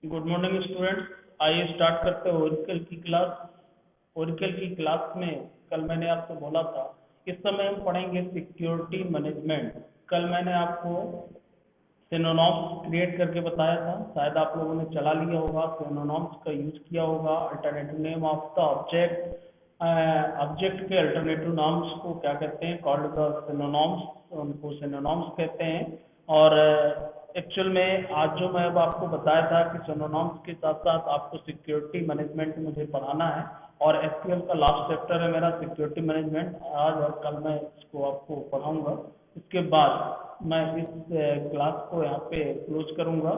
Good morning students. आइए start करते हैं ओरेकल की क्लास। ओरेकल की क्लास में कल मैंने आपसे बोला था इस समय हम पढ़ेंगे सिक्योरिटी मैनेजमेंट। कल मैंने आपको सिनोनिम्स क्रिएट करके बताया था, शायद आप लोगों ने चला लिया होगा, सिनोनिम्स का यूज किया होगा। Alternative name of the object, object के अल्टरनेटिव नाम्स को क्या कहते हैं, कॉल्ड द सिनोनिम्स, उनको सिनोनिम्स कहते हैं। और एक्चुअल में आज जो मैं अब आपको बताया था कि सिनोनिम्स के साथ साथ आपको सिक्योरिटी मैनेजमेंट मुझे पढ़ाना है, और एसक्यूएल का लास्ट चैप्टर है मेरा सिक्योरिटी मैनेजमेंट। आज और कल मैं इसको आपको पढ़ाऊंगा। इसके बाद मैं इस क्लास को यहाँ पे क्लोज करूंगा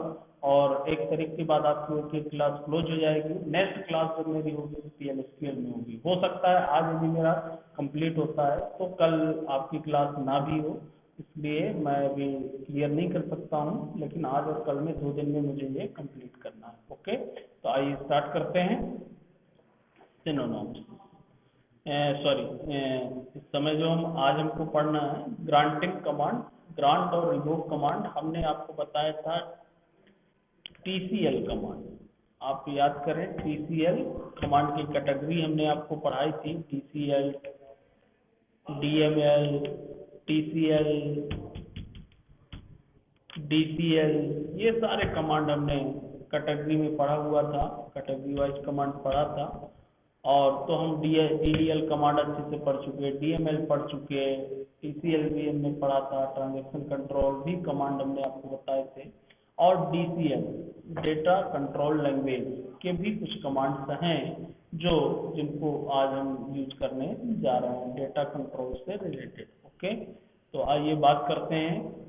और एक तारीख के बाद आप लोगों की क्लास क्लोज हो जाएगी। नेक्स्ट क्लास जब मेरी होगी पीएलएसक्यूएल में होगी। हो सकता है आज यदि मेरा कंप्लीट होता है तो कल आपकी क्लास ना भी हो, इसलिए मैं अभी क्लियर नहीं कर सकता हूँ, लेकिन आज और कल में 2 दिन में मुझे ये कंप्लीट करना है। ओके, तो आइए स्टार्ट करते हैं। सिनोनिम्स, सॉरी, इस समय जो हम आज हमको पढ़ना है ग्रांटिंग कमांड, ग्रांट और रिवोक कमांड। हमने आपको बताया था टीसीएल कमांड, आप याद करें टीसीएल कमांड की कैटेगरी हमने आपको पढ़ाई थी। टीसीएल, डीएमएल, टीसीएल, डीसीएल, ये सारे कमांड हमने कैटेगरी में पढ़ा हुआ था, कैटेगरी वाइज कमांड पढ़ा था। और तो हम डीडीएल कमांड अच्छे से पढ़ चुके हैं, डीएमएल पढ़ चुके हैं, टीसीएल भी हमने पढ़ा था, ट्रांजैक्शन कंट्रोल भी कमांड हमने आपको बताए थे। और डीसीएल, डेटा कंट्रोल लैंग्वेज के भी कुछ कमांड्स हैं जो जिनको आज हम यूज करने जा रहे हैं डेटा कंट्रोल से रिलेटेड। ओके, तो आइए बात करते हैं।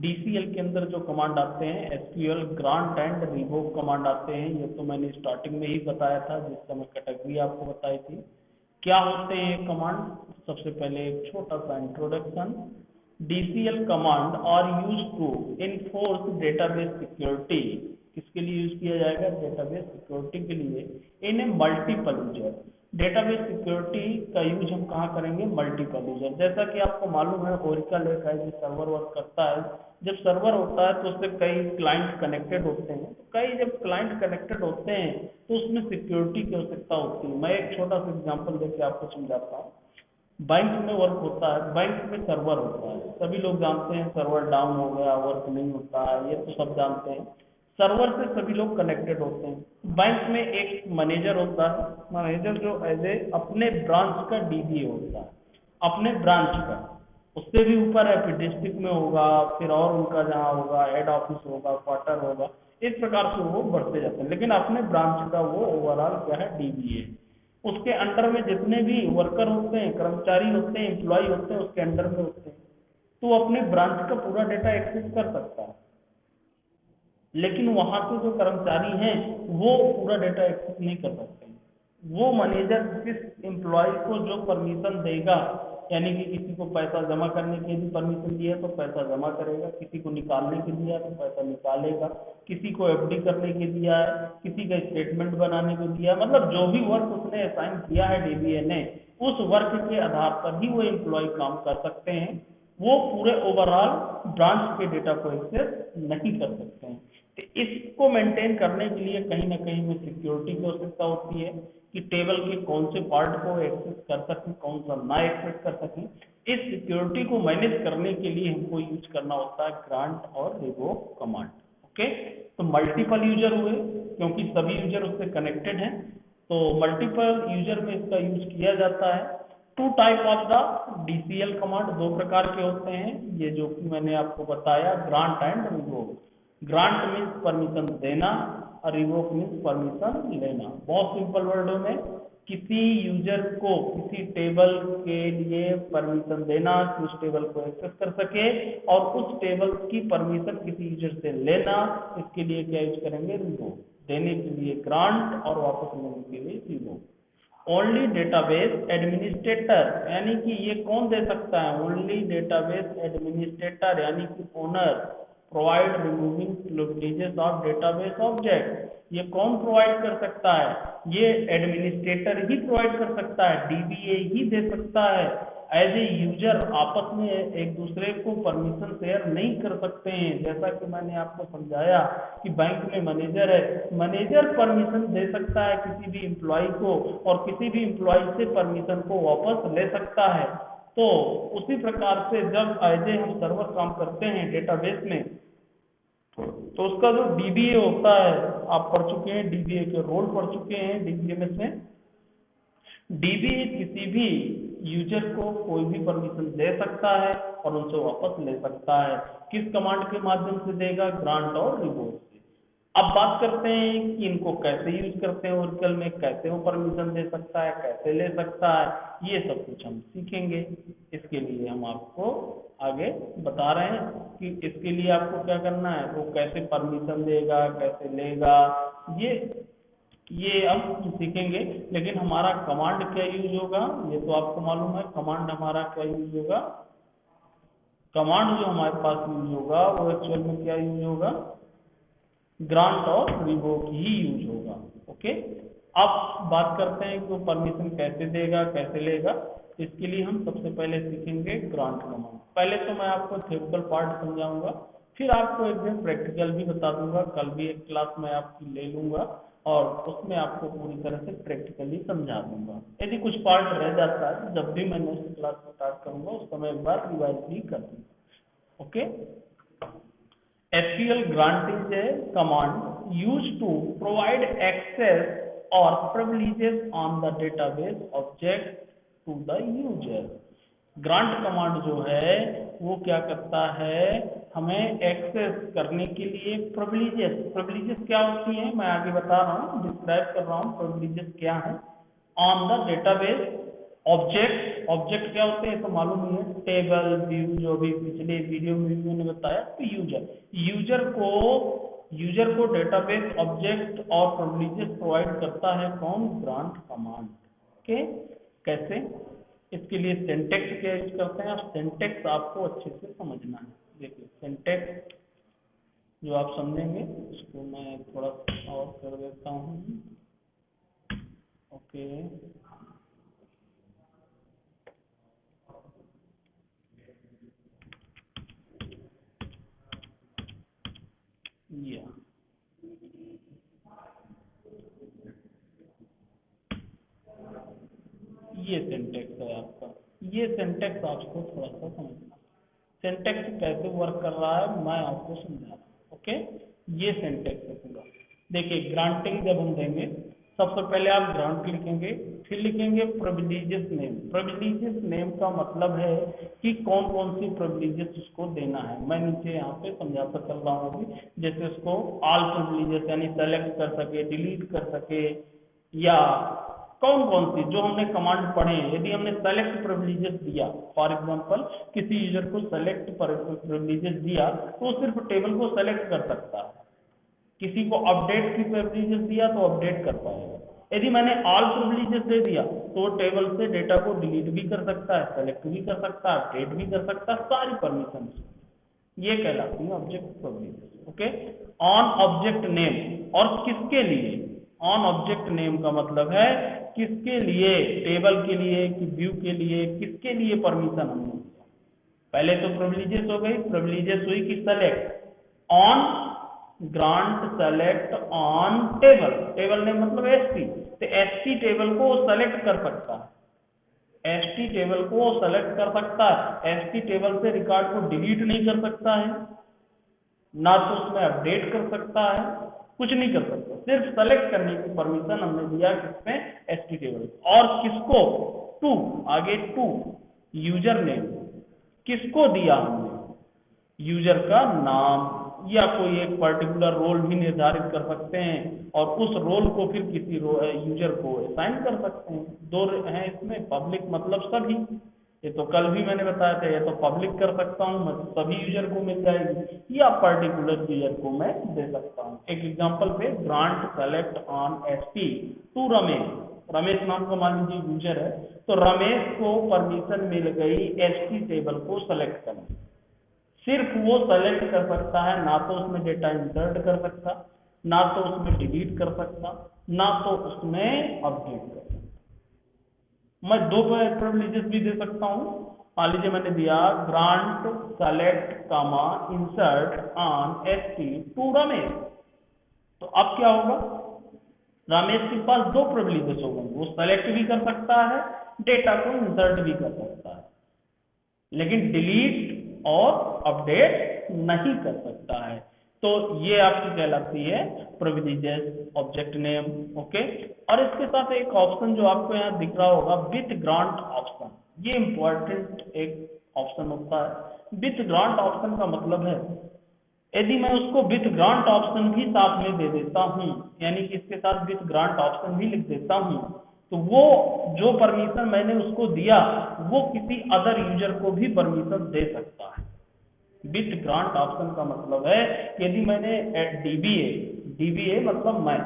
डीसीएल के अंदर जो कमांड आते हैं SQL grant and revoke command आते हैं। ये तो मैंने स्टार्टिंग में ही बताया था जिस समय कैटेगरी आपको बताई थी। क्या होते हैं ये कमांड? सबसे पहले एक छोटा सा introduction. DCL command are use to enforce database security. किसके लिए यूज किया जाएगा? डेटाबेस सिक्योरिटी के लिए। In a multiple user, database security का यूज हम कहाँ करेंगे? Multiple user. जैसा कि आपको मालूम है ओरेकल एक है जो सर्वर वर्क करता है। जब सर्वर होता है तो उससे कई क्लाइंट कनेक्टेड होते हैं, तो कई जब क्लाइंट कनेक्टेड होते हैं तो उसमें सिक्योरिटी की आवश्यकता होती है। मैं एक छोटा सा एग्जांपल देके आपको समझाता हूँ। बैंक में वर्क होता है, बैंक में सर्वर होता है, सभी लोग जानते हैं सर्वर डाउन हो गया, वर्क नहीं होता है, ये तो सब जानते हैं। सर्वर से सभी लोग कनेक्टेड होते हैं। बैंक में एक मैनेजर होता है, मैनेजर जो एज ए अपने ब्रांच का डीबीए होता है, अपने ब्रांच का। उससे भी ऊपर है, फिर डिस्ट्रिक्ट में होगा, फिर और उनका जहाँ होगा हेड ऑफिस होगा, क्वार्टर होगा, इस प्रकार से वो बढ़ते जाते हैं। लेकिन अपने ब्रांच का वो ओवरऑल क्या है? डीबीए। उसके अंडर में जितने भी वर्कर होते हैं, कर्मचारी होते हैं, एम्प्लॉय होते हैं, उसके अंडर में होते हैं, तो वो अपने ब्रांच का पूरा डेटा एक्सेस कर सकता है। लेकिन वहां पे जो कर्मचारी हैं वो पूरा डेटा एक्सेस नहीं कर सकते। वो मैनेजर किस एम्प्लॉय को जो परमिशन देगा, यानी कि किसी को पैसा जमा करने के लिए परमिशन दिया है तो पैसा जमा करेगा, किसी को निकालने के दिया है तो पैसा निकालेगा, किसी को एफडी करने के दिया है, किसी का स्टेटमेंट बनाने को दिया है, मतलब जो भी वर्क उसने असाइन किया है डीबीए ने, उस वर्क के आधार पर ही वो एम्प्लॉय काम कर सकते हैं। वो पूरे ओवरऑल ब्रांच के डेटा को एक्सेस नहीं कर सकते हैं। तो इसको मेंटेन करने के लिए कहीं ना कहीं में सिक्योरिटी की आवश्यकता होती है कि टेबल के कौन से पार्ट को एक्सेस कर सकें, कौन सा ना एक्सेस कर सकें। इस सिक्योरिटी को मैनेज करने के लिए हमको यूज करना होता है ग्रांट और रिवोक कमांड। ओके, तो मल्टीपल यूजर हुए क्योंकि सभी यूजर उससे कनेक्टेड हैं, तो मल्टीपल यूजर में इसका यूज किया जाता है। Two type of the DCL command, 2 प्रकार के होते हैं, ये जो कि मैंने आपको बताया, grant and revoke. Grant means permission देना और रिवोक मीन्स परमिशन लेना। बहुत सिंपल वर्डों में, किसी यूजर को किसी टेबल के लिए परमिशन देना कि उस टेबल को एक्सेस कर सके, और उस टेबल की परमिशन किसी यूजर से लेना, इसके लिए क्या यूज करेंगे? रिवोक। देने के लिए ग्रांट और वापस लेने के लिए रिवोक। ओनली डेटाबेस एडमिनिस्ट्रेटर, यानी कि ये कौन दे सकता है? ओनली डेटाबेस एडमिनिस्ट्रेटर, यानी कि owner provide removing privileges of database object. ये कौन प्रोवाइड कर सकता है? ये एडमिनिस्ट्रेटर ही प्रोवाइड कर सकता है, डीबीए ही दे सकता है। एज ए यूजर आपस में एक दूसरे को परमिशन शेयर नहीं कर सकते हैं। जैसा कि मैंने आपको समझाया कि बैंक में मैनेजर है, मैनेजर परमिशन दे सकता है किसी भी एम्प्लॉय को और किसी भी एम्प्लॉय से परमिशन को वापस ले सकता है। तो उसी प्रकार से जब एज ए हम सर्वर काम करते हैं डेटाबेस में, तो उसका जो डीबीए होता है, आप पढ़ चुके हैं, डीबीए के रोल पढ़ चुके हैं डीबीएमएस में। डीबीए किसी भी यूजर को कोई भी परमिशन दे सकता है और उनसे वापस ले सकता है। किस कमांड के माध्यम से देगा? ग्रांट और रिवोक से। अब बात करते हैं कि इनको कैसे यूज करते हैं ओरेकल में, कैसे वो परमिशन दे सकता है, कैसे ले सकता है, ये सब कुछ हम सीखेंगे। इसके लिए हम आपको आगे बता रहे हैं कि इसके लिए आपको क्या करना है, वो कैसे परमिशन देगा, कैसे लेगा, ये अब सीखेंगे। लेकिन हमारा कमांड क्या यूज होगा, ये तो आपको मालूम है। कमांड हमारा क्या यूज होगा? कमांड जो हमारे पास यूज होगा वो एक्चुअल में क्या यूज होगा? ग्रांट और रिवोक ही यूज होगा। ओके, अब बात करते हैं कि वो परमिशन कैसे देगा, कैसे लेगा। इसके लिए हम सबसे पहले सीखेंगे ग्रांट कमांड। पहले तो मैं आपको थ्योरेटिकल पार्ट समझाऊंगा, फिर आपको एक दिन प्रैक्टिकल भी बता दूंगा। कल भी एक क्लास मैं आपकी ले लूंगा और उसमें आपको पूरी तरह से प्रैक्टिकली समझा दूंगा। यदि कुछ पार्ट रह जाता है, जब भी मैं नेक्स्ट क्लास स्टार्ट करूंगा उस समय एक बार रिवाइज भी कर दूंगा। Okay, SQL grant is a command used to provide access or privileges on the database object to the user। Grant command जो है वो क्या करता है, हमें एक्सेस करने के लिए प्रिविलेजेस क्या होती है मैं आगे बता रहा हूँ, डिस्क्राइब कर रहा हूँ प्रिविलेजेस क्या है। ऑन द डेटाबेस ऑब्जेक्ट क्या होते हैं तो मालूम ही है, टेबल, व्यू, जो भी पिछले वीडियो में भी मैंने बताया। तो यूजर को डेटाबेस ऑब्जेक्ट और प्रिविलेजेस प्रोवाइड करता है कौन? Grant command. ओके, कैसे? इसके लिए सिंटैक्स क्या यूज करते हैं, आप सिंटैक्स आपको अच्छे से समझना है। देखिए सिंटैक्स जो आप समझेंगे उसको मैं थोड़ा और कर देता हूँ। ओके, ये सिंटैक्स है आपका। ये सिंटैक्स आपको थोड़ा सा समझना है। सिंटैक्स कैसे वर्क कर रहा है मैं आपको समझा रहा हूँ। ओके, ये सिंटैक्स है पूरा। देखिए ग्रांटिंग जब हम देंगे, सबसे पहले आप ग्रांट लिखेंगे, फिर लिखेंगे प्रिविलेजेस नेम। प्रिविलेजेस नेम का मतलब है कि कौन कौन सी प्रिविलेजेस उसको देना है। मैं नीचे यहाँ पे समझाता चल रहा हूँ अभी। जैसे उसको ऑल प्रिविलेजेस यानी सेलेक्ट कर सके, डिलीट कर सके, या कौन कौन सी जो हमने कमांड पढ़े हैं। यदि हमने सेलेक्ट प्रिविलेजेस दिया, फॉर एग्जांपल किसी यूजर को सेलेक्ट प्रिविलेजेस दिया तो वो सिर्फ टेबल को सेलेक्ट कर सकता है। किसी को अपडेट की प्रिविलेजेस दिया तो अपडेट कर पाएगा। यदि मैंने ऑल प्रिविलेजेस दे दिया तो टेबल से डेटा को डिलीट भी कर सकता है, सेलेक्ट भी कर सकता है, अपडेट भी कर सकता है, सारी परमिशन। ये कहलाती है object privileges. Okay, on object name, और किसके लिए? ऑन ऑब्जेक्ट नेम का मतलब है किसके लिए, टेबल के लिए कि व्यू के लिए, किसके लिए परमिशन हमने दिया। पहले तो प्रिविलेजेस हो गई, प्रिविलेजेस हुई कि select on grant select on table. Table name मतलब एसटी, तो एसटी टेबल को सेलेक्ट कर सकता है, एसटी टेबल को सेलेक्ट कर सकता है। एसटी टेबल से रिकॉर्ड को डिलीट नहीं कर सकता है, ना तो उसमें अपडेट कर सकता है, कुछ नहीं कर सकता। सिर्फ सेलेक्ट करने की परमिशन हमने दिया किसमें? ST table. और किसको? टू, आगे टू यूजर नेम, किसको दिया हमने? यूजर का नाम या कोई एक पर्टिकुलर रोल भी निर्धारित कर सकते हैं और उस रोल को फिर किसी यूजर को असाइन कर सकते हैं। दो हैं इसमें, पब्लिक मतलब सभी, ये तो कल भी मैंने बताया था, ये तो पब्लिक कर सकता हूँ मैं, सभी यूजर को मिल जाएगी, या पर्टिकुलर यूजर को मैं दे सकता हूँ। एक एग्जांपल पे, grant select on ST to Ramesh. Ramesh नाम का मान लीजिए यूजर है, तो रमेश को परमिशन मिल गई एसटी टेबल को सेलेक्ट करने। सिर्फ वो सेलेक्ट कर सकता है, ना तो उसमें डेटा इंसर्ट कर सकता, ना तो उसमें डिलीट कर सकता, ना तो उसमें अपडेट कर सकता। मैं दो प्रिविलेजेस भी दे सकता हूँ, मान लीजिए मैंने दिया grant select comma insert on ST to Ramesh, तो अब क्या होगा, रमेश के पास दो प्रिविलेजेस होंगे, वो सेलेक्ट भी कर सकता है, डेटा को इंसर्ट भी कर सकता है, लेकिन डिलीट और अपडेट नहीं कर सकता है। तो ये आपकी कहलाती है प्रिविलेजेस ऑब्जेक्ट नेम। ओके, और इसके साथ एक ऑप्शन जो आपको यहाँ दिख रहा होगा विथ ग्रांट ऑप्शन, ये इंपॉर्टेंट एक ऑप्शन होता है। विथ ग्रांट ऑप्शन का मतलब है यदि मैं उसको विथ ग्रांट ऑप्शन भी साथ में दे देता हूं, यानी कि इसके साथ विथ ग्रांट ऑप्शन भी लिख देता हूं, तो वो जो परमिशन मैंने उसको दिया वो किसी अदर यूजर को भी परमिशन दे सकता है। विथ ग्रांट ऑप्शन का मतलब है यदि मैंने डीबीए मतलब मैं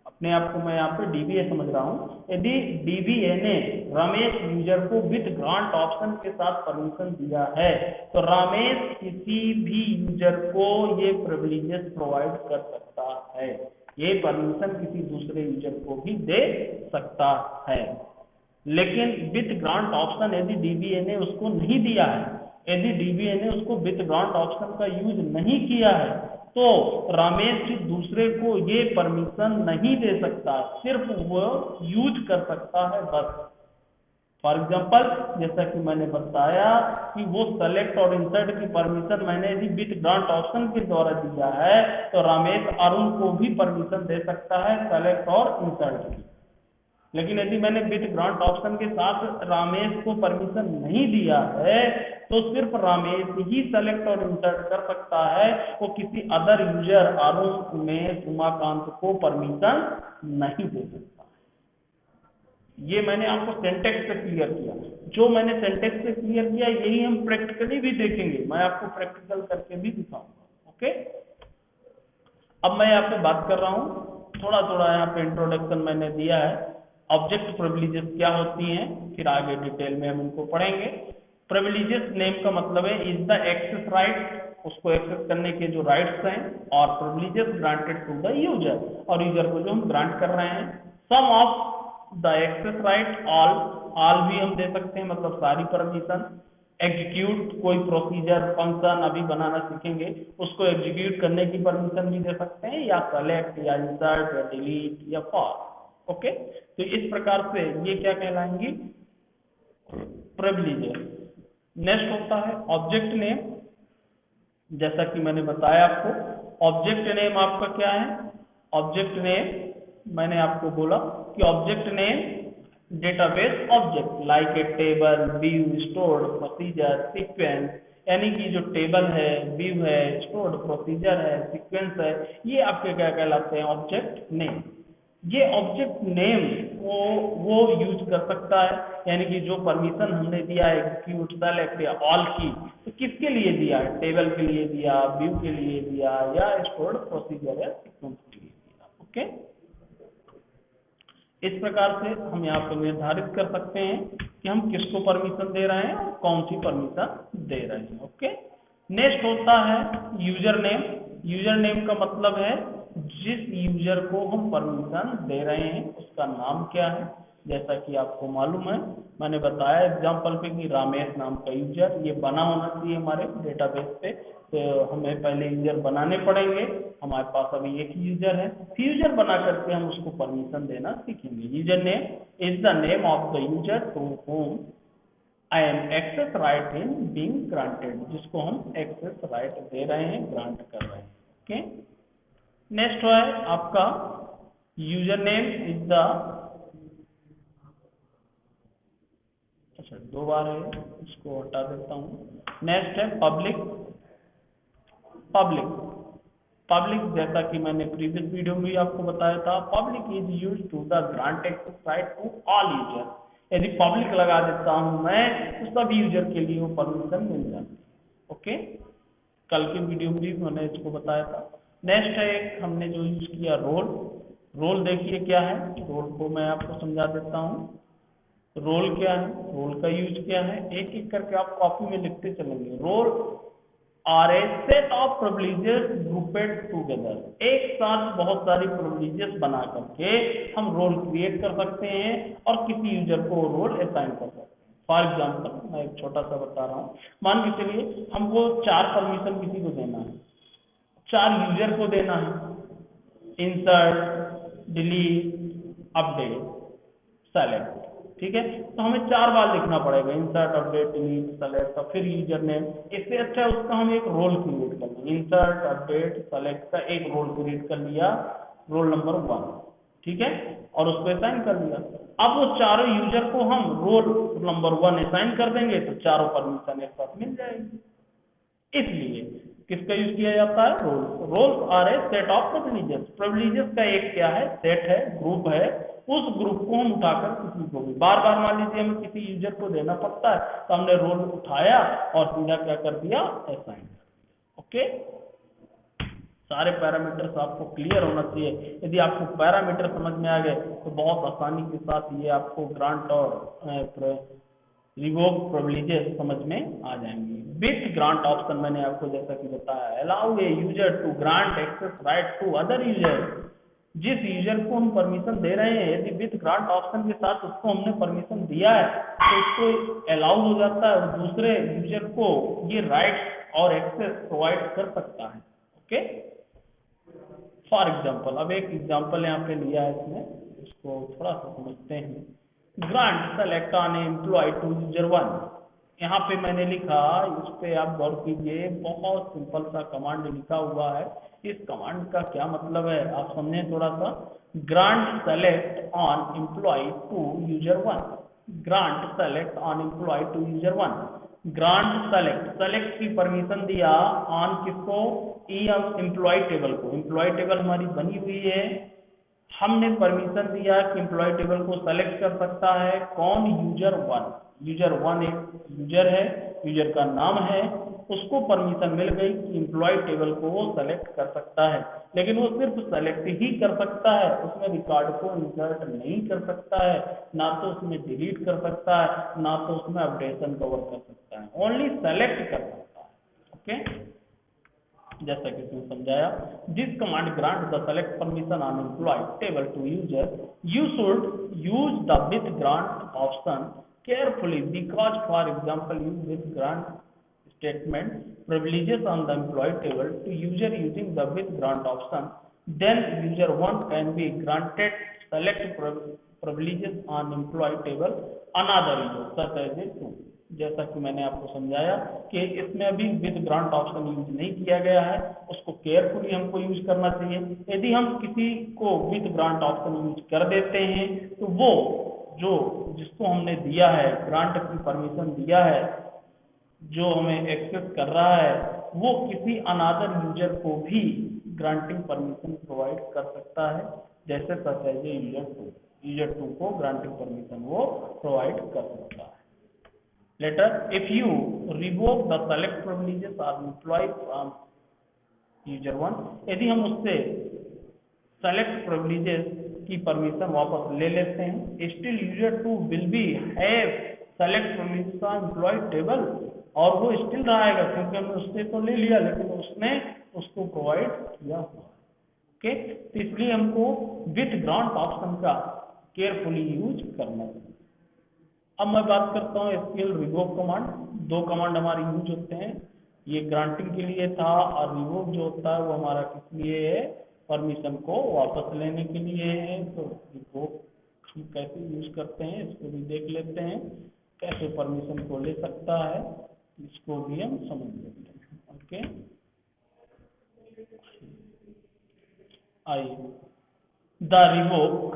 अपने आप को मैं यहाँ पे डीबीए समझ रहा हूँ, यदि डीबीए ने रमेश यूजर को विथ ग्रांट ऑप्शन के साथ परमिशन दिया है, तो रमेश किसी भी यूजर को ये प्रिविलेजेस प्रोवाइड कर सकता है, ये परमिशन किसी दूसरे यूजर को भी दे सकता है। लेकिन विथ ग्रांट ऑप्शन यदि डीबीए ने उसको नहीं दिया है, यदि डीबीए ने उसको विथ ग्रांट ऑप्शन का यूज नहीं किया है, तो रमेश दूसरे को ये परमिशन नहीं दे सकता, सिर्फ वो यूज कर सकता है बस। फॉर एग्जाम्पल जैसा कि मैंने बताया कि वो सेलेक्ट और इंसर्ट की परमिशन मैंने यदि विथ ग्रांट ऑप्शन के द्वारा दिया है, तो रमेश अरुण को भी परमिशन दे सकता है सेलेक्ट और इंसर्ट की। लेकिन यदि मैंने विथ ग्रांट ऑप्शन के साथ रमेश को परमिशन नहीं दिया है, तो सिर्फ रमेश ही सेलेक्ट और इंसर्ट कर सकता है, वो किसी अदर यूजर अरुण उमेश उमाकांत को परमिशन नहीं दे सकता। ये मैंने आपको सिंटैक्स से क्लियर किया, जो मैंने सिंटैक्स से क्लियर किया यही हम प्रैक्टिकली भी देखेंगे, मैं आपको प्रैक्टिकल करके भी दिखाऊंगा। ओके, अब मैं यहाँ पे बात कर रहा हूँ, थोड़ा थोड़ा यहाँ पे इंट्रोडक्शन मैंने दिया है, ऑब्जेक्ट प्रिविलेजेस क्या होती हैं, फिर आगे डिटेल में हम इनको पढ़ेंगे। प्रिविलेजेस नेम का मतलब है इज द एक्सेस राइट, उसको एक्सेस करने के जो राइट्स हैं, और privileges granted to the user, और यूजर को जो हम ग्रांट कर रहे हैं। Some of the access right, all भी हम दे सकते हैं, मतलब सारी परमिशन। एग्जीक्यूट, कोई प्रोसीजर फंक्शन अभी बनाना सीखेंगे, उसको एग्जीक्यूट करने की परमिशन भी दे सकते हैं, या सेलेक्ट या इंसर्ट या डिलीट या फॉर। ओके, तो इस प्रकार से ये क्या कहलाएंगी, प्रिविलेजेस। नेक्स्ट होता है ऑब्जेक्ट नेम। जैसा कि मैंने बताया आपको, ऑब्जेक्ट नेम आपका क्या है, ऑब्जेक्ट नेम मैंने आपको बोला कि object name database object like a table, view, stored, procedure, sequence, यानी कि जो टेबल है, व्यू है, स्टोर्ड प्रोसीजर है, सीक्वेंस है, ये आपके क्या कहलाते हैं, ऑब्जेक्ट नेम। ये ऑब्जेक्ट नेम वो यूज कर सकता है, यानी कि जो परमिशन हमने दिया है एग्जीक्यूट, सेलेक्ट या ऑल की, तो किसके लिए दिया है, टेबल के लिए दिया, व्यू के लिए दिया, या स्टोर्ड प्रोसीजर या सीक्वेंस के लिए दिया। ओके, इस प्रकार से हम यहाँ पर निर्धारित कर सकते हैं कि हम किसको परमिशन दे रहे हैं और कौन सी परमिशन दे रहे हैं। ओके, नेक्स्ट होता है यूजर नेम। यूजर नेम का मतलब है जिस यूजर को हम परमिशन दे रहे हैं उसका नाम क्या है। जैसा कि आपको मालूम है, मैंने बताया एग्जांपल पे कि रामेश नाम का यूजर ये बना होना चाहिए हमारे डेटाबेस पे, तो हमें पहले यूजर बनाने पड़ेंगे। हमारे पास अभी एक यूजर है, यूजर बना करके हम उसको परमिशन देना सीखेंगे। User name is the name of the user to whom I am access right in being granted, जिसको हम एक्सेस राइट दे रहे हैं, ग्रांट कर रहे हैं। ओके, नेक्स्ट है आपका यूजर नेम इज द, अच्छा दो बार है, इसको हटा देता हूँ। नेक्स्ट है पब्लिक। पब्लिक पब्लिक जैसा कि मैंने प्रीवियस वीडियो में भी आपको बताया था, public is use to the grant access right to all user. यदि पब्लिक लगा देता हूं मैं तो सभी यूजर के लिए वो परमिशन मिल जाती है। ओके, कल के वीडियो में भी मैंने इसको बताया था। नेक्स्ट है एक हमने जो यूज किया रोल। रोल देखिए क्या है, रोल को मैं आपको समझा देता हूँ। रोल क्या है, रोल का यूज क्या है, एक एक करके आप कॉपी में लिखते चलेंगे। Role are a set of privileges grouped together, एक साथ बहुत सारी प्रिविलेजेस बना करके हम रोल क्रिएट कर सकते हैं और किसी यूजर को रोल असाइन कर सकते हैं। फॉर एग्जाम्पल मैं एक छोटा सा बता रहा हूँ, मान के चलिए हमको 4 परमिशन किसी को देना है, 4 यूजर को देना है, इंसर्ट, डिलीट, अपडेट, सेलेक्ट, ठीक है। तो हमें 4 बार लिखना पड़ेगा, इंसर्ट, अपडेट, डिलीट, सेलेक्ट और फिर यूजर नेम। इससे अच्छा है उसका हम एक रोल क्रिएट कर लें, इंसर्ट, अपडेट, सेलेक्ट का एक रोल क्रिएट कर लिया, रोल नंबर 1, ठीक है, और उसको असाइन कर लिया। अब वो चारों यूजर को हम रोल नंबर 1 असाइन कर देंगे तो चारों परमिशन एक साथ मिल जाएगी। इसलिए किसका यूज किया जाता है? Role. Roles are a set of privileges. Privileges का एक क्या है? सेट है, ग्रुप है। उस ग्रुप को हम उठाकर किसी को भी बार बार, मान लीजिए हमें किसी यूजर को देना पड़ता है तो हमने रोल उठाया और सीधा क्या कर दिया? असाइन कर दिया। ओके, सारे पैरामीटर्स आपको क्लियर होना चाहिए। यदि आपको पैरामीटर समझ में आ गए तो बहुत आसानी के साथ ये आपको ग्रांट और रिवोक प्रिविलेजेस समझ में आ जाएंगे। विथ ग्रांट ऑप्शन मैंने आपको जैसा कि बताया, allow a user to grant access right to other user. जिस यूजर को हम परमिशन दे रहे हैं, यदि विथ ग्रांट ऑप्शन के साथ उसको हमने परमिशन दिया है तो उसको अलाउ हो जाता है, दूसरे यूजर को ये राइट और एक्सेस प्रोवाइड कर सकता है। ओके, फॉर एग्जाम्पल, अब एक एग्जाम्पल यहाँ पे लिया है इसमें, इसको थोड़ा सा समझते हैं। Grant select on employ to user 1। यहाँ पे मैंने लिखा, इस पे आप गौर कीजिए, बहुत सिंपल सा कमांड लिखा हुआ है। इस कमांड का क्या मतलब है आप समझें थोड़ा सा। Grant select on employ to user 1। Grant select on employ to user 1। Grant select, select की परमिशन दिया ऑन किसको? एम्प्लॉय टेबल को। एम्प्लॉय टेबल हमारी बनी हुई है, हमने परमिशन दिया कि एम्प्लॉय टेबल को सेलेक्ट कर सकता है कौन? यूजर 1। यूजर 1 एक यूजर है, यूजर का नाम है, उसको परमिशन मिल गई कि एम्प्लॉय टेबल को वो सेलेक्ट कर सकता है। लेकिन वो सिर्फ सेलेक्ट ही कर सकता है, उसमें रिकॉर्ड को इंसर्ट नहीं कर सकता है, ना तो उसमें डिलीट कर सकता है, ना तो उसमें अपडेशन कवर कर सकता है, ओनली सेलेक्ट कर सकता है। ओके, जैसा कि इसमें समझाया, this command grant the select permission on employ table to user. You should use the with grant option carefully because for example use with grant statement privileges on the employee table to user using the with grant option, then user 1 can be granted select privileges on employee table another user such as a 2। जैसा कि मैंने आपको समझाया कि इसमें अभी with grant option use नहीं किया गया है, उसको केयरफुली हमको यूज करना चाहिए। यदि हम किसी को विद ग्रांट ऑप्शन यूज कर देते हैं तो वो जो जिसको हमने दिया है, ग्रांट की परमिशन दिया है, जो हमें एक्सेस कर रहा है, वो किसी अनादर यूजर को भी ग्रांटिंग परमिशन प्रोवाइड कर सकता है, जैसे सच एज ए यूजर 2 को ग्रांटिंग परमिशन वो प्रोवाइड कर सकता है। Later, if you revoke the select privileges of employ from user 1, यदि हम उससे सेलेक्ट प्रिविलेजेस की परमिशन वापस ले लेते हैं, still user 2 will be have select privileges of employ table, और वो स्टिल रहेगा क्योंकि हमने उससे तो ले लिया लेकिन उसने उसको प्रोवाइड किया हुआ। ओके, तो इसलिए हमको विथ ग्रांट ऑप्शन का केयरफुली यूज करना चाहिए। अब मैं बात करता हूँ एसक्यूएल रिवोक कमांड। 2 कमांड हमारे यूज होते हैं, ये ग्रांटिंग के लिए था और रिवोक जो होता है वो हमारा किस लिए है? परमिशन को वापस लेने के लिए है। तो रिवोक हम कैसे यूज करते हैं इसको भी देख लेते हैं, कैसे परमिशन को ले सकता है इसको भी हम समझ लेते हैं। ओके, आइए, the revoke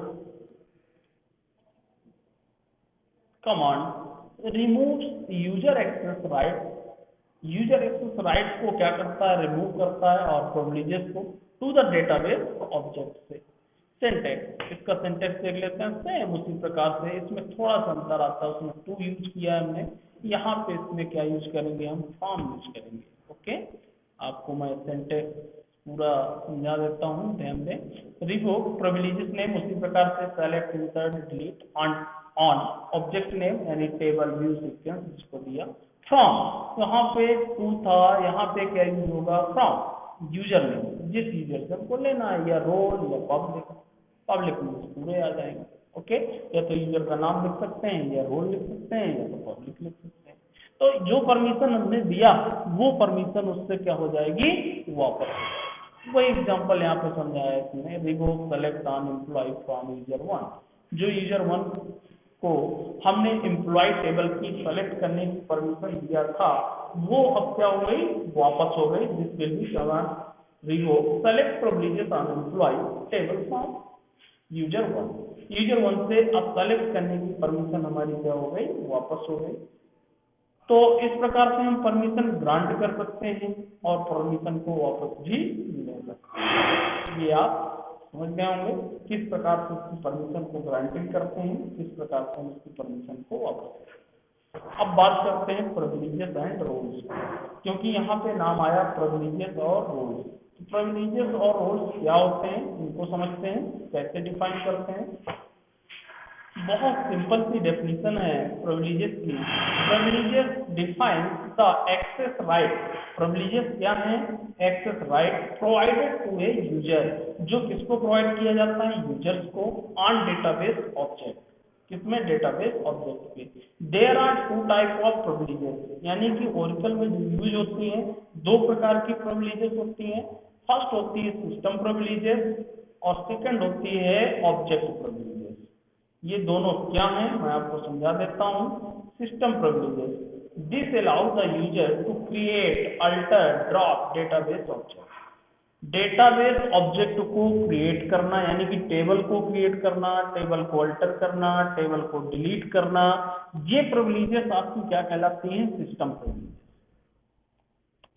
command removes user access right. User access right को क्या करता है? रिमूव करता है और प्रिविलेजेस को टू द डेटाबेस ऑब्जेक्ट से। सिंटेक्स, इसका सिंटेक्स देख लेते हैं, सेम उसी प्रकार से, इसमें थोड़ा सा अंतर आता है, उसमें टू यूज किया है हमने, यहाँ पे इसमें क्या यूज करेंगे? हम फ्रॉम यूज करेंगे। ओके, आपको मैं सिंटेक्स पूरा समझा देता हूँ, ध्यान दें। रिवोक प्रिविलेजेस नेम उसी प्रकार से select, insert, delete, on object name यानी टेबल व्यू सीक्वेंस जिसको दिया। फ्रॉम, यहाँ पे टू था, यहाँ पे क्या यूज होगा? फ्रॉम यूजर नेम, जिस यूजर से हमको लेना है, या रोल या पब्लिक, पब्लिक यूज पूरे आ जाएंगे। ओके, या तो यूजर का नाम लिख सकते हैं, या रोल लिख सकते हैं, या तो पब्लिक लिख सकते हैं। तो जो परमिशन हमने दिया वो परमिशन उससे क्या हो जाएगी, वापस हो जाएगी। वही एग्जांपल यहाँ पे समझाया इसमें, revoke select on employ from user 1। जो यूजर 1 को हमने एम्प्लॉय टेबल की सेलेक्ट करने की परमिशन दिया था वो अब क्या हो गई, वापस हो गई। This will be revoke select privileges on employ table from user 1। User 1 से अब सेलेक्ट करने की परमिशन हमारी क्या हो गई, वापस हो गई। तो इस प्रकार से हम परमिशन ग्रांट कर सकते हैं और परमिशन को वापस भी ले सकते हैं। ये आप समझ गए होंगे किस प्रकार से उसकी परमिशन को ग्रांटिंग करते हैं, किस प्रकार से हम उसकी परमिशन को वापस लेते हैं। अब बात करते हैं प्रिविलेजेस एंड रोल्स, क्योंकि यहाँ पे नाम आया प्रिविलेजेस और रोल्स। तो प्रिविलेजेस और रोल्स क्या होते हैं इनको समझते हैं, कैसे डिफाइन करते हैं। बहुत सिंपल सी डेफिनेशन है प्रिविलेजेस की। Privileges define the access right. Privileges क्या है, access right provided to a user, जो किसको प्रोवाइड किया जाता है, यूजर्स को, ऑन डेटाबेस ऑब्जेक्ट। किसमें, डेटाबेस ऑब्जेक्ट पे। There are two type of privileges, यानी कि ओरेकल में जो यूज होती है दो प्रकार की प्रिविलेजेस होती हैं। फर्स्ट होती है सिस्टम प्रिविलेजेस और सेकंड होती है ऑब्जेक्ट प्रिविलेजेस। ये दोनों क्या हैं मैं आपको समझा देता हूं। System privileges, this allow the user to create, alter, drop database object. Database object को क्रिएट करना, यानी कि टेबल को क्रिएट करना, टेबल को अल्टर करना, टेबल को डिलीट करना, ये प्रिविलेजेस आपकी क्या कहलाती हैं, सिस्टम प्रिविलेजेस।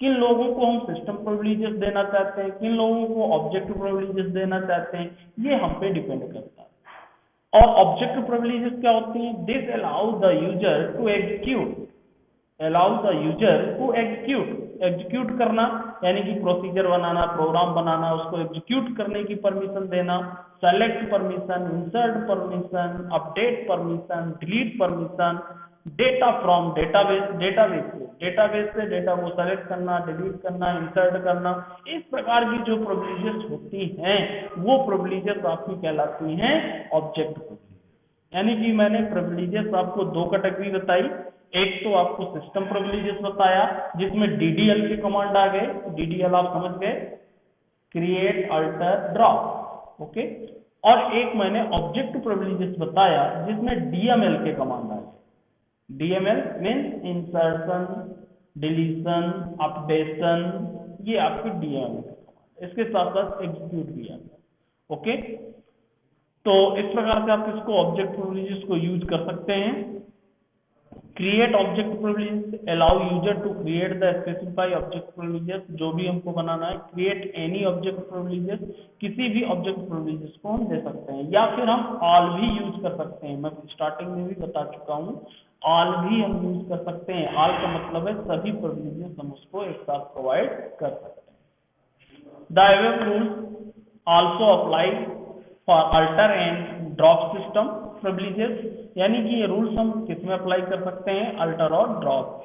किन लोगों को हम सिस्टम प्रिविलेजेस देना चाहते हैं, किन लोगों को ऑब्जेक्ट प्रिविलेजेस देना चाहते हैं, ये हम पे डिपेंड करता है। और ऑब्जेक्ट प्रिविलेजेस क्या होती हैं, this allow the user to execute, allow the user to execute, execute करना यानी कि प्रोसीजर बनाना, प्रोग्राम बनाना, उसको एग्जीक्यूट करने की परमिशन देना। Select permission, insert permission, update permission, delete permission, data from database, database से डेटा को सेलेक्ट करना, डिलीट करना, इंसर्ट करना। इस प्रकार की जो प्रिविलेजेस होती हैं वो प्रिविलेजेस आपकी कहलाती हैं ऑब्जेक्ट प्रिविलेजेस। यानी कि मैंने प्रिविलेजेस आपको दो कैटेगरी बताई। एक तो आपको सिस्टम प्रिविलेजेस बताया जिसमें डीडीएल के कमांड आ गए, डीडीएल आप समझ गए, क्रिएट, अल्टर, ड्रॉप, ओके। और एक मैंने ऑब्जेक्ट प्रिविलेजेस बताया जिसमें डीएमएल के कमांड आ गए। DML means insertion, deletion, updation, ये आपके डीएमएल के कमांड। इसके साथ साथ एग्जीक्यूट भी आ गया, ओके। तो इस प्रकार से आप इसको ऑब्जेक्ट प्रिविलेजेस को यूज कर सकते हैं। Create object privileges allow user to create the specify object privileges, जो भी हमको बनाना है। क्रिएट एनी ऑब्जेक्ट प्रिविलेजेस, किसी भी ऑब्जेक्ट प्रिविलेजेस को हम दे सकते हैं, या फिर हम ऑल भी यूज कर सकते हैं। मैं स्टार्टिंग में भी बता चुका हूँ, ऑल भी हम यूज कर सकते हैं। ऑल का मतलब है सभी प्रिविलेजेस हम उसको एक साथ प्रोवाइड कर सकते हैं। The above rules also apply for alter and drop system privileges, यानी कि ये रूल्स हम किस में अप्लाई कर सकते हैं, अल्टर और ड्रॉप।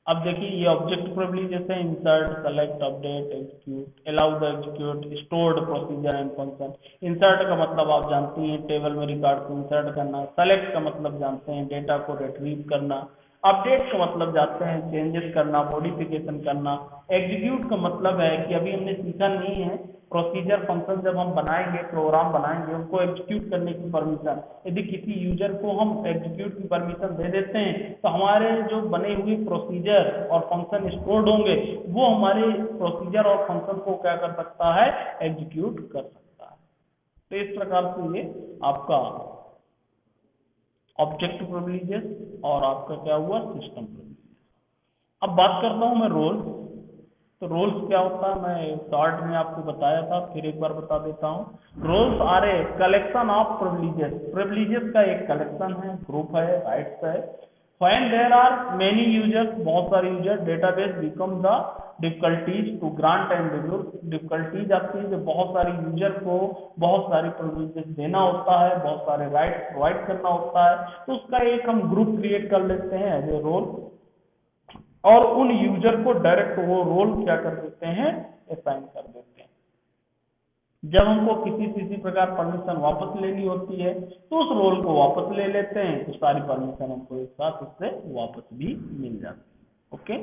अब देखिए ये ऑब्जेक्ट प्रिविलेजेस है, insert, select, update, execute, allow the execute, stored procedure and function. Insert का मतलब आप जानती हैं टेबल में रिकॉर्ड को इंसर्ट करना। सेलेक्ट का मतलब जानते हैं डेटा को रिट्रीव करना। अपडेट का मतलब जानते हैं चेंजेस करना, मॉडिफिकेशन करना। एग्जीक्यूट का मतलब है कि अभी हमने सीखा नहीं है, प्रोसीजर फंक्शन जब हम बनाएंगे, प्रोग्राम बनाएंगे, उनको एग्जीक्यूट करने की परमिशन। यदि किसी यूजर को हम एग्जीक्यूट की परमिशन दे देते हैं तो हमारे जो बने हुए प्रोसीजर और फंक्शन स्टोर्ड होंगे वो हमारे प्रोसीजर और फंक्शन को क्या कर सकता है, एग्जीक्यूट कर सकता है। तो इस प्रकार से ये आपका ऑब्जेक्ट प्रिविलेजेस और आपका क्या हुआ, सिस्टम प्रिविलेजेस। अब बात करता हूं मैं रोल्स। तो रोल्स क्या होता है मैं शॉर्ट में आपको बताया था, फिर एक बार बता देता हूँ। Roles are a collection of privileges, privileges का एक कलेक्शन है, ग्रुप है, राइट्स है। When there are many users, बहुत सारे user, database become the difficulties to grant and review. Difficulties आती है जब बहुत सारे यूजर को बहुत सारी प्रिविलेजेस देना होता है, बहुत सारे राइट्स प्रोवाइड करना होता है, तो उसका एक हम ग्रुप क्रिएट कर लेते हैं एज ए रोल, और उन यूजर को डायरेक्ट वो रोल क्या कर देते हैं, असाइन कर देते हैं। जब हमको किसी प्रकार परमिशन वापस लेनी होती है तो उस रोल को वापस ले लेते हैं, तो सारी परमिशन हमको एक साथ उससे वापस भी मिल जाती है। Okay,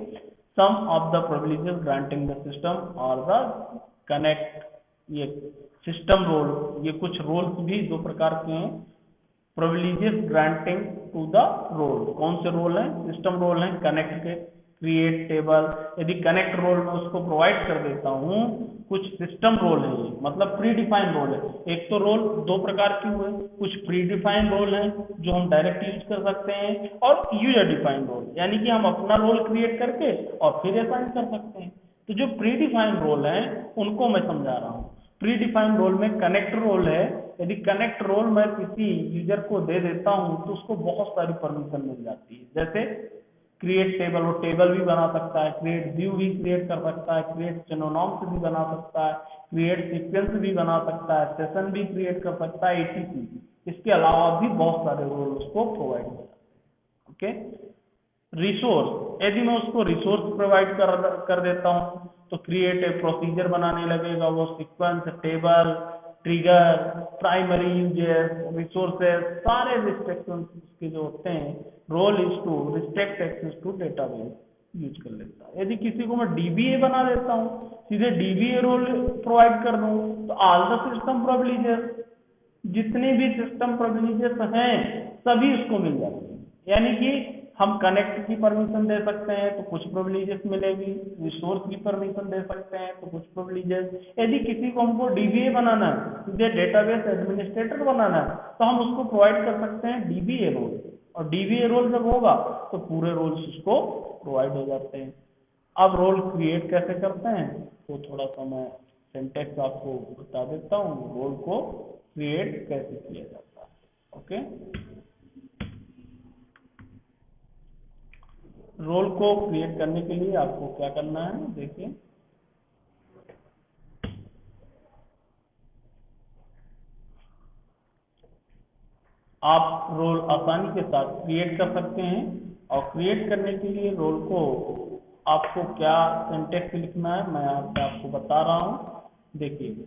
some of the privileges granting the system और द कनेक्ट, ये सिस्टम रोल, ये कुछ रोल्स भी दो प्रकार के हैं। Privileges granting to the role, कौन से रोल हैं? सिस्टम रोल हैं, कनेक्ट के, क्रिएट टेबल। यदि कनेक्ट रोल में उसको प्रोवाइड कर देता हूँ, कुछ सिस्टम रोल है ये, मतलब प्री डिफाइन रोल है। एक तो रोल दो प्रकार के हुए, कुछ प्री डिफाइन रोल है जो हम डायरेक्ट यूज कर सकते हैं, और यूजर डिफाइन रोल, यानी कि हम अपना रोल क्रिएट करके और फिर असाइन कर सकते हैं। तो जो प्री डिफाइन रोल है उनको मैं समझा रहा हूँ। प्री डिफाइन रोल में कनेक्ट रोल है, यदि कनेक्ट रोल मैं किसी यूजर को दे देता हूँ तो उसको बहुत सारी परमिशन मिल जाती है। जैसे क्रिएट टेबल, वो टेबल भी बना सकता है, क्रिएट व्यू भी क्रिएट कर सकता है, क्रिएट सिनोनिम्स भी बना सकता है, क्रिएट सीक्वेंस भी बना सकता है, सेशन भी क्रिएट कर सकता है, etc। इसके अलावा भी बहुत सारे रोल उसको प्रोवाइड कर सकते हैं। ओके, रिसोर्स, यदि मैं उसको रिसोर्स प्रोवाइड कर देता हूँ तो क्रिएट ए प्रोसीजर बनाने लगेगा, वो sequence, table, trigger, primary uses, resources, सारे रिस्ट्रिक्शंस उसके जो होते हैं, role is to restrict access to database use कर लेता है। यदि किसी को मैं डीबीए बना देता हूँ, सीधे डीबीए रोल प्रोवाइड कर दूँ, तो ऑल द सिस्टम प्रिविलेजेस, जितने भी सिस्टम प्रिविलेजेस हैं सभी उसको मिल जाते हैं। यानी कि हम कनेक्ट की परमिशन दे सकते हैं तो कुछ प्रिविलेजेस मिलेगी, रिसोर्स की परमिशन दे सकते हैं तो कुछ प्रिविलेजेस। यदि किसी को हमको डीबीए बनाना है, सीधे डेटाबेस एडमिनिस्ट्रेटर बनाना है, तो हम उसको प्रोवाइड कर सकते हैं डीबीए रोल, और डीबीए रोल जब होगा तो पूरे रोल्स उसको प्रोवाइड हो जाते हैं। अब रोल क्रिएट कैसे करते हैं तो थोड़ा सा मैं सिंटैक्स आपको बता देता हूँ, रोल को क्रिएट कैसे किया जाता है। ओके, रोल को क्रिएट करने के लिए आपको क्या करना है, देखिए आप रोल आसानी के साथ क्रिएट कर सकते हैं, और क्रिएट करने के लिए रोल को आपको क्या सिंटैक्स लिखना है मैं यहाँ पे आपको बता रहा हूँ। देखिए,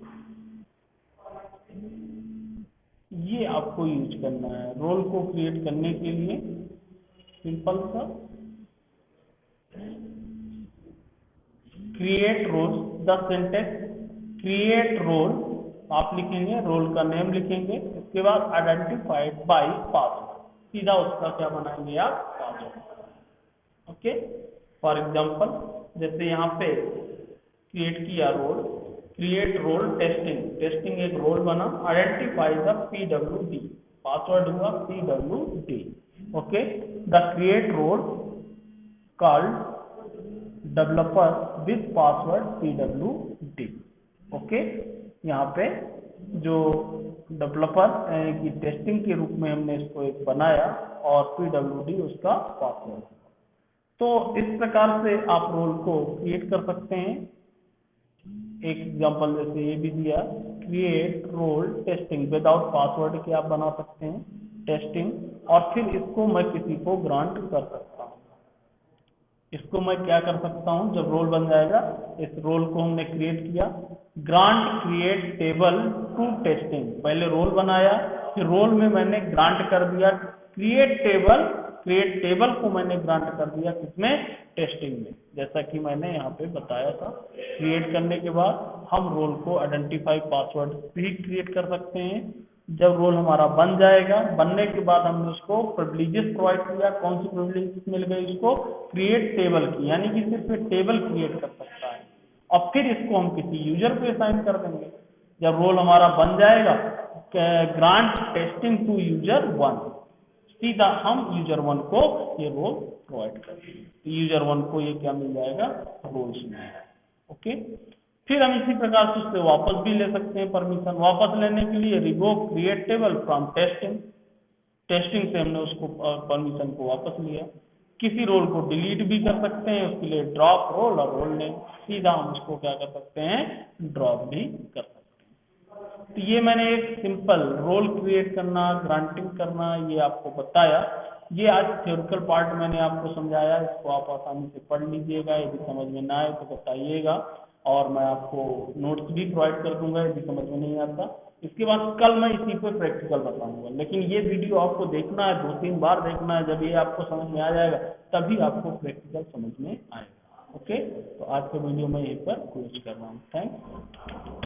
ये आपको यूज करना है रोल को क्रिएट करने के लिए। सिंपल सा create role, the syntax create role, आप लिखेंगे रोल का नेम लिखेंगे, इसके बाद आइडेंटिफाइड बाय पासवर्ड, सीधा उसका क्या बनाएंगे आप, पासवर्ड। ओके, फॉर एग्जांपल जैसे यहाँ पे क्रिएट किया role, create role testing, testing एक रोल बना, आइडेंटिफाई द PWD, पासवर्ड हुआ PWD। Okay, the create role called developer with password PWD। Okay, यहाँ पे जो डेवलपर की टेस्टिंग के रूप में हमने इसको एक बनाया और PWD उसका पासवर्ड। तो इस प्रकार से आप रोल को क्रिएट कर सकते हैं। एक एग्जांपल जैसे ये भी दिया, create role testing without password के आप बना सकते हैं टेस्टिंग, और फिर इसको मैं किसी को ग्रांट कर सकता हूँ। इसको मैं क्या कर सकता हूँ, जब रोल बन जाएगा, इस रोल को हमने क्रिएट किया, grant create table to testing, पहले रोल बनाया फिर रोल में मैंने ग्रांट कर दिया क्रिएट टेबल, क्रिएट टेबल को मैंने ग्रांट कर दिया किसमें, टेस्टिंग में, जैसा कि मैंने यहाँ पे बताया था। क्रिएट करने के बाद हम रोल को आइडेंटिफाई पासवर्ड भी क्रिएट कर सकते हैं। जब रोल हमारा बन जाएगा, बनने के बाद हमने उसको प्रिविलेजेस प्रोवाइड किया, कौन सी प्रिविलेजेस मिल गई उसको, क्रिएट टेबल की, यानी कि सिर्फ टेबल क्रिएट कर सकता है, और फिर इसको हम किसी यूजर को असाइन कर देंगे। जब रोल हमारा बन जाएगा, ग्रांट टेस्टिंग टू यूजर 1, सीधा हम यूजर 1 को ये रोल प्रोवाइड कर देंगे, तो यूजर 1 को ये क्या मिल जाएगा, रोल्स में। ओके, फिर हम इसी प्रकार से उससे वापस भी ले सकते हैं परमिशन। वापस लेने के लिए revoke create table from testing, testing से हमने उसको परमिशन को वापस लिया। किसी रोल को डिलीट भी कर सकते हैं, उसके लिए ड्रॉप रोल और रोल नेम, सीधा हम उसको क्या कर सकते हैं, ड्रॉप भी कर सकते हैं। तो ये मैंने एक सिंपल रोल क्रिएट करना, ग्रांटिंग करना, ये आपको बताया। ये आज थ्योरिकल पार्ट मैंने आपको समझाया, इसको आप आसानी से पढ़ लीजिएगा, यदि समझ में ना आए तो बताइएगा। और मैं आपको नोट्स भी प्रोवाइड कर दूंगा यदि समझ में नहीं आता। इसके बाद कल मैं इसी पे प्रैक्टिकल बताऊंगा, लेकिन ये वीडियो आपको देखना है, 2-3 बार देखना है। जब ये आपको समझ में आ जाएगा तभी आपको प्रैक्टिकल समझ में आएगा। ओके, तो आज के वीडियो में यहीं पर क्लोज कर रहा हूँ। थैंक्स।